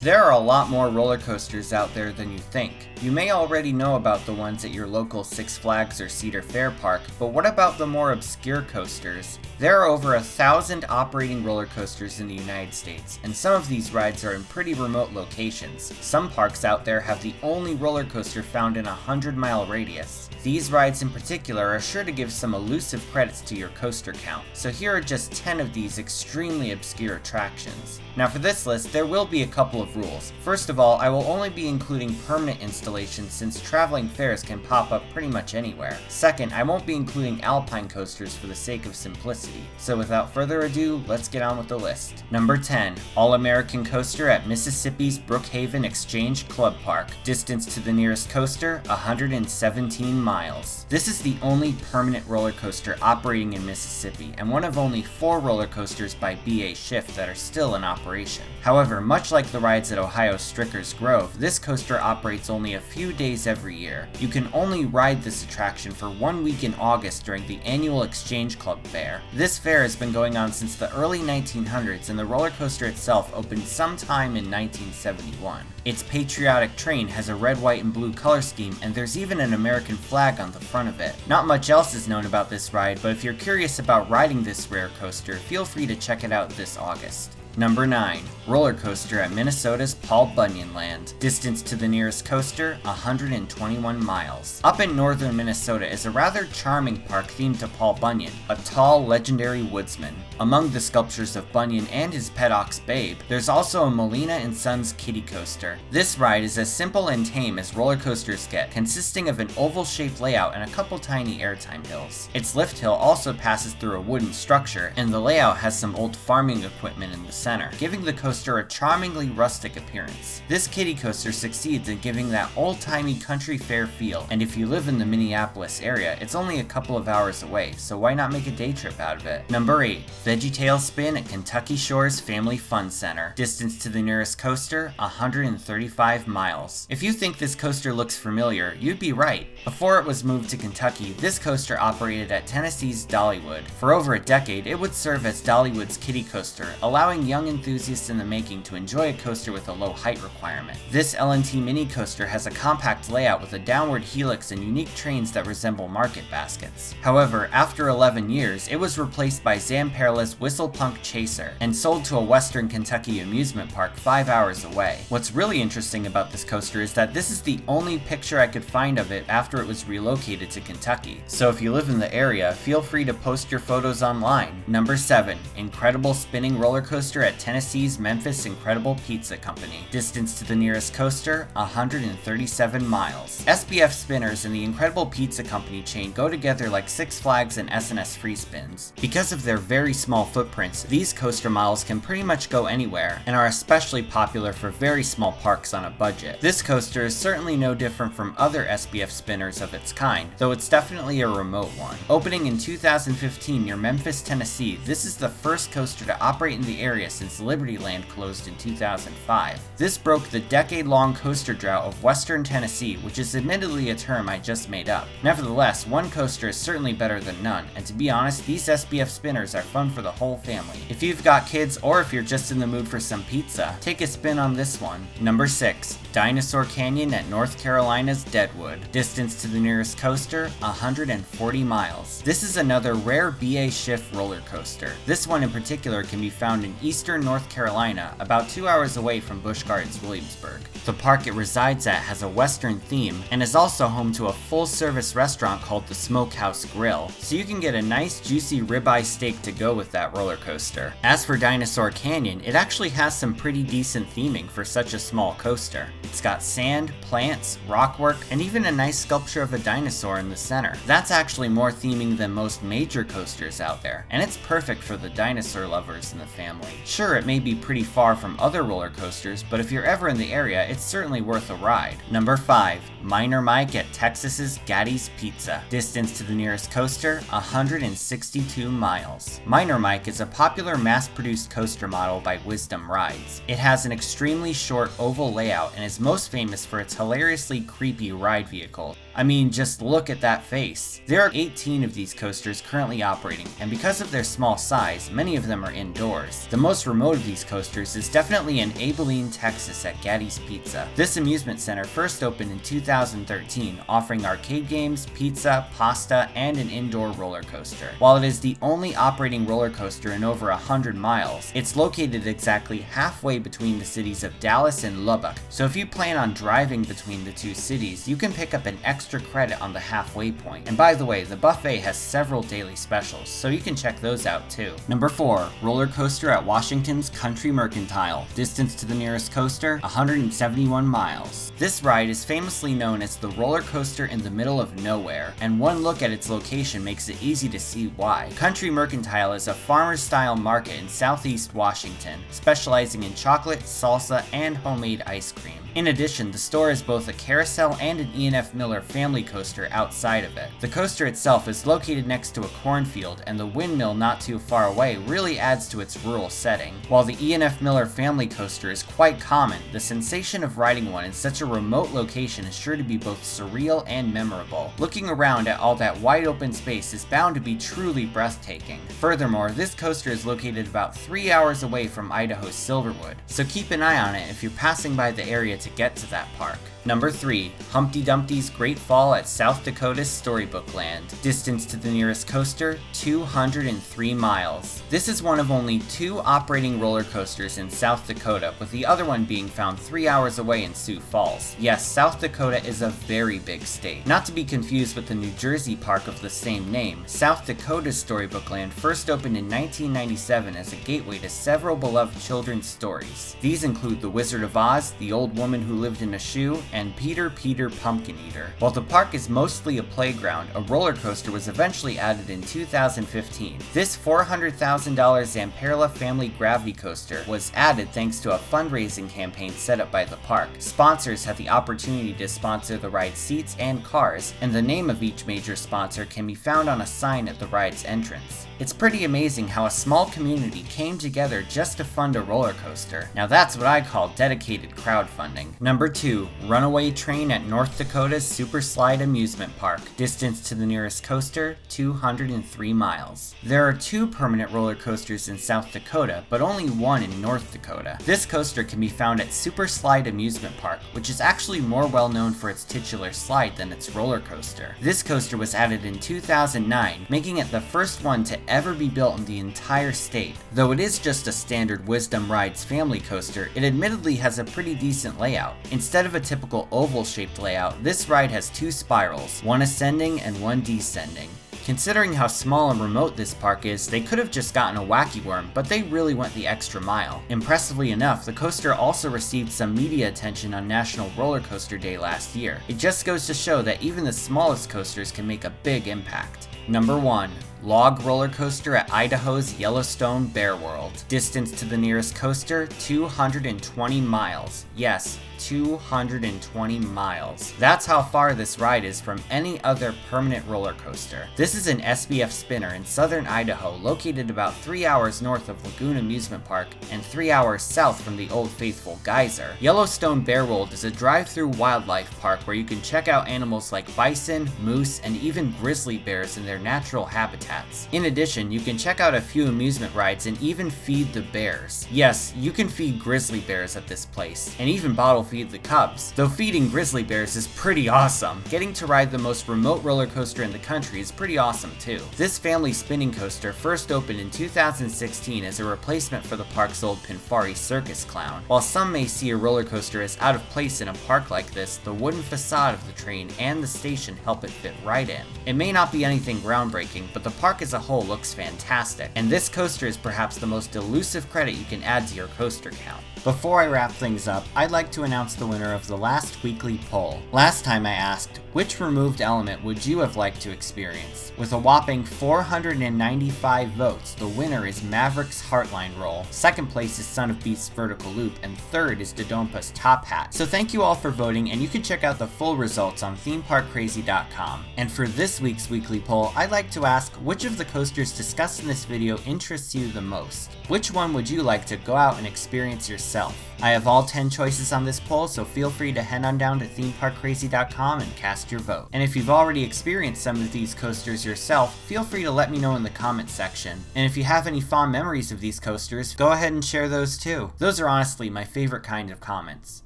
There are a lot more roller coasters out there than you think. You may already know about the ones at your local Six Flags or Cedar Fair park, but what about the more obscure coasters? There are over 1,000 operating roller coasters in the United States, and some of these rides are in pretty remote locations. Some parks out there have the only roller coaster found in a 100-mile radius. These rides in particular are sure to give some elusive credits to your coaster count, so here are just 10 of these extremely obscure attractions. Now for this list, there will be a couple of rules. First of all, I will only be including permanent installations since traveling fairs can pop up pretty much anywhere. Second, I won't be including alpine coasters for the sake of simplicity. So without further ado, let's get on with the list. Number 10, All-American Coaster at Mississippi's Brookhaven Exchange Club Park. Distance to the nearest coaster, 117 miles. This is the only permanent roller coaster operating in Mississippi, and one of only 4 roller coasters by BA Shift that are still in operation. However, much like the rides at Ohio's Stricker's Grove, this coaster operates only a few days every year. You can only ride this attraction for 1 week in August during the annual Exchange Club Fair. This fair has been going on since the early 1900s, and the roller coaster itself opened sometime in 1971. Its patriotic train has a red, white, and blue color scheme, and there's even an American flag on the front of it. Not much else is known about this ride, but if you're curious about riding this rare coaster, feel free to check it out this August. Number 9, roller coaster at Minnesota's Paul Bunyan Land. Distance to the nearest coaster, 121 miles. Up in northern Minnesota is a rather charming park themed to Paul Bunyan, a tall, legendary woodsman. Among the sculptures of Bunyan and his pet ox Babe, there's also a Molina and Sons kiddie coaster. This ride is as simple and tame as roller coasters get, consisting of an oval-shaped layout and a couple tiny airtime hills. Its lift hill also passes through a wooden structure, and the layout has some old farming equipment in the center, giving the coaster a charmingly rustic appearance. This kiddie coaster succeeds in giving that old-timey country fair feel, and if you live in the Minneapolis area, it's only a couple of hours away, so why not make a day trip out of it? Number 8, Veggie Tailspin at Kentucky Shores Family Fun Center. Distance to the nearest coaster, 135 miles. If you think this coaster looks familiar, you'd be right. Before it was moved to Kentucky, this coaster operated at Tennessee's Dollywood. For over a decade, it would serve as Dollywood's kiddie coaster, allowing young enthusiasts in the making to enjoy a coaster with a low height requirement. This LNT mini coaster has a compact layout with a downward helix and unique trains that resemble market baskets. However, after 11 years, it was replaced by Zamperella's Whistlepunk Chaser and sold to a Western Kentucky amusement park 5 hours away. What's really interesting about this coaster is that this is the only picture I could find of it after it was relocated to Kentucky. So if you live in the area, feel free to post your photos online. Number 7, Incredible Spinning Roller Coaster at Tennessee's Memphis Incredible Pizza Company. Distance to the nearest coaster, 137 miles. SBF Spinners and the Incredible Pizza Company chain go together like Six Flags and S&S Free Spins. Because of their very small footprints, these coaster models can pretty much go anywhere, and are especially popular for very small parks on a budget. This coaster is certainly no different from other SBF Spinners of its kind, though it's definitely a remote one. Opening in 2015 near Memphis, Tennessee, this is the first coaster to operate in the area since Libertyland closed in 2005. This broke the decade-long coaster drought of Western Tennessee, which is admittedly a term I just made up. Nevertheless, one coaster is certainly better than none, and to be honest, these SBF Spinners are fun for the whole family. If you've got kids, or if you're just in the mood for some pizza, take a spin on this one. Number 6, Dinosaur Canyon at North Carolina's Deadwood. Distance to the nearest coaster, 140 miles. This is another rare BA Shift roller coaster. This one in particular can be found in eastern North Carolina, about 2 hours away from Busch Gardens, Williamsburg. The park it resides at has a Western theme, and is also home to a full-service restaurant called the Smokehouse Grill, so you can get a nice juicy ribeye steak to go with that roller coaster. As for Dinosaur Canyon, it actually has some pretty decent theming for such a small coaster. It's got sand, plants, rockwork, and even a nice sculpture of a dinosaur in the center. That's actually more theming than most major coasters out there, and it's perfect for the dinosaur lovers in the family. Sure, it may be pretty far from other roller coasters, but if you're ever in the area, it's certainly worth a ride. Number 5, Minor Mike at Texas's Gatti's Pizza. Distance to the nearest coaster, 162 miles. Minor Mike is a popular mass-produced coaster model by Wisdom Rides. It has an extremely short oval layout and is most famous for its hilariously creepy ride vehicle. I mean, just look at that face. There are 18 of these coasters currently operating, and because of their small size, many of them are indoors. The most remote of these coasters is definitely in Abilene, Texas at Gatti's Pizza. This amusement center first opened in 2013, offering arcade games, pizza, pasta, and an indoor roller coaster. While it is the only operating roller coaster in over 100 miles, it's located exactly halfway between the cities of Dallas and Lubbock, so if you plan on driving between the two cities, you can pick up an extra credit on the halfway point. And by the way, the buffet has several daily specials, so you can check those out too. Number 4, roller coaster at Washington's Country Mercantile. Distance to the nearest coaster, 171 miles. This ride is famously known as the roller coaster in the middle of nowhere, and one look at its location makes it easy to see why. Country Mercantile is a farmer-style market in southeast Washington, specializing in chocolate, salsa, and homemade ice cream. In addition, the store has both a carousel and an E&F Miller family coaster outside of it. The coaster itself is located next to a cornfield, and the windmill not too far away really adds to its rural setting. While the E&F Miller family coaster is quite common, the sensation of riding one in such a remote location is sure to be both surreal and memorable. Looking around at all that wide open space is bound to be truly breathtaking. Furthermore, this coaster is located about 3 hours away from Idaho's Silverwood, so keep an eye on it if you're passing by the area to get to that park. Number 3, Humpty Dumpty's Great Fall at South Dakota's Storybook Land. Distance to the nearest coaster, 203 miles. This is one of only 2 operating roller coasters in South Dakota, with the other one being found 3 hours away in Sioux Falls. Yes, South Dakota is a very big state. Not to be confused with the New Jersey park of the same name, South Dakota's Storybook Land first opened in 1997 as a gateway to several beloved children's stories. These include The Wizard of Oz, The Old Woman Who Lived in a Shoe, and Peter Pumpkin Eater. While the park is mostly a playground, a roller coaster was eventually added in 2015. This $400,000 Zamperla Family Gravity Coaster was added thanks to a fundraising campaign set up by the park. Sponsors had the opportunity to sponsor the ride's seats and cars, and the name of each major sponsor can be found on a sign at the ride's entrance. It's pretty amazing how a small community came together just to fund a roller coaster. Now that's what I call dedicated crowdfunding. Number 2, Runaway Train at North Dakota's Super Slide Amusement Park. Distance to the nearest coaster, 203 miles. There are 2 permanent roller coasters in South Dakota, but only one in North Dakota. This coaster can be found at Super Slide Amusement Park, which is actually more well known for its titular slide than its roller coaster. This coaster was added in 2009, making it the first one to ever be built in the entire state. Though it is just a standard Wisdom Rides family coaster, it admittedly has a pretty decent layout. Instead of a typical oval-shaped layout, this ride has 2 spirals, one ascending and one descending. Considering how small and remote this park is, they could have just gotten a wacky worm, but they really went the extra mile. Impressively enough, the coaster also received some media attention on National Roller Coaster Day last year. It just goes to show that even the smallest coasters can make a big impact. Number 1, Log Roller Coaster at Idaho's Yellowstone Bear World. Distance to the nearest coaster, 220 miles. Yes, 220 miles. That's how far this ride is from any other permanent roller coaster. This is an SBF spinner in southern Idaho, located about 3 hours north of Lagoon Amusement Park and 3 hours south from the Old Faithful Geyser. Yellowstone Bear World is a drive-through wildlife park where you can check out animals like bison, moose, and even grizzly bears in their natural habitats. In addition, you can check out a few amusement rides and even feed the bears. Yes, you can feed grizzly bears at this place, and even bottle feed the cubs. Though feeding grizzly bears is pretty awesome. Getting to ride the most remote roller coaster in the country is pretty awesome too. This family spinning coaster first opened in 2016 as a replacement for the park's old Pinfari circus clown. While some may see a roller coaster as out of place in a park like this, the wooden facade of the train and the station help it fit right in. It may not be anything groundbreaking, but the park as a whole looks fantastic, and this coaster is perhaps the most elusive credit you can add to your coaster count. Before I wrap things up, I'd like to announce the winner of the last weekly poll. Last time I asked, which removed element would you have liked to experience? With a whopping 495 votes, the winner is Maverick's Heartline Roll, second place is Son of Beast's Vertical Loop, and third is Dodompa's Top Hat. So thank you all for voting, and you can check out the full results on themeparkcrazy.com. And for this week's weekly poll, I'd like to ask, which of the coasters discussed in this video interests you the most? Which one would you like to go out and experience yourself? yourself. I have all 10 choices on this poll, so feel free to head on down to themeparkcrazy.com and cast your vote. And if you've already experienced some of these coasters yourself, feel free to let me know in the comments section. And if you have any fond memories of these coasters, go ahead and share those too. Those are honestly my favorite kind of comments.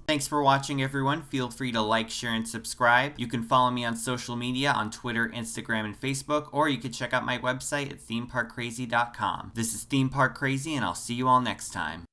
Thanks for watching, everyone. Feel free to like, share, and subscribe. You can follow me on social media on Twitter, Instagram, and Facebook, or you can check out my website at themeparkcrazy.com. This is Theme Park Crazy, and I'll see you all next time.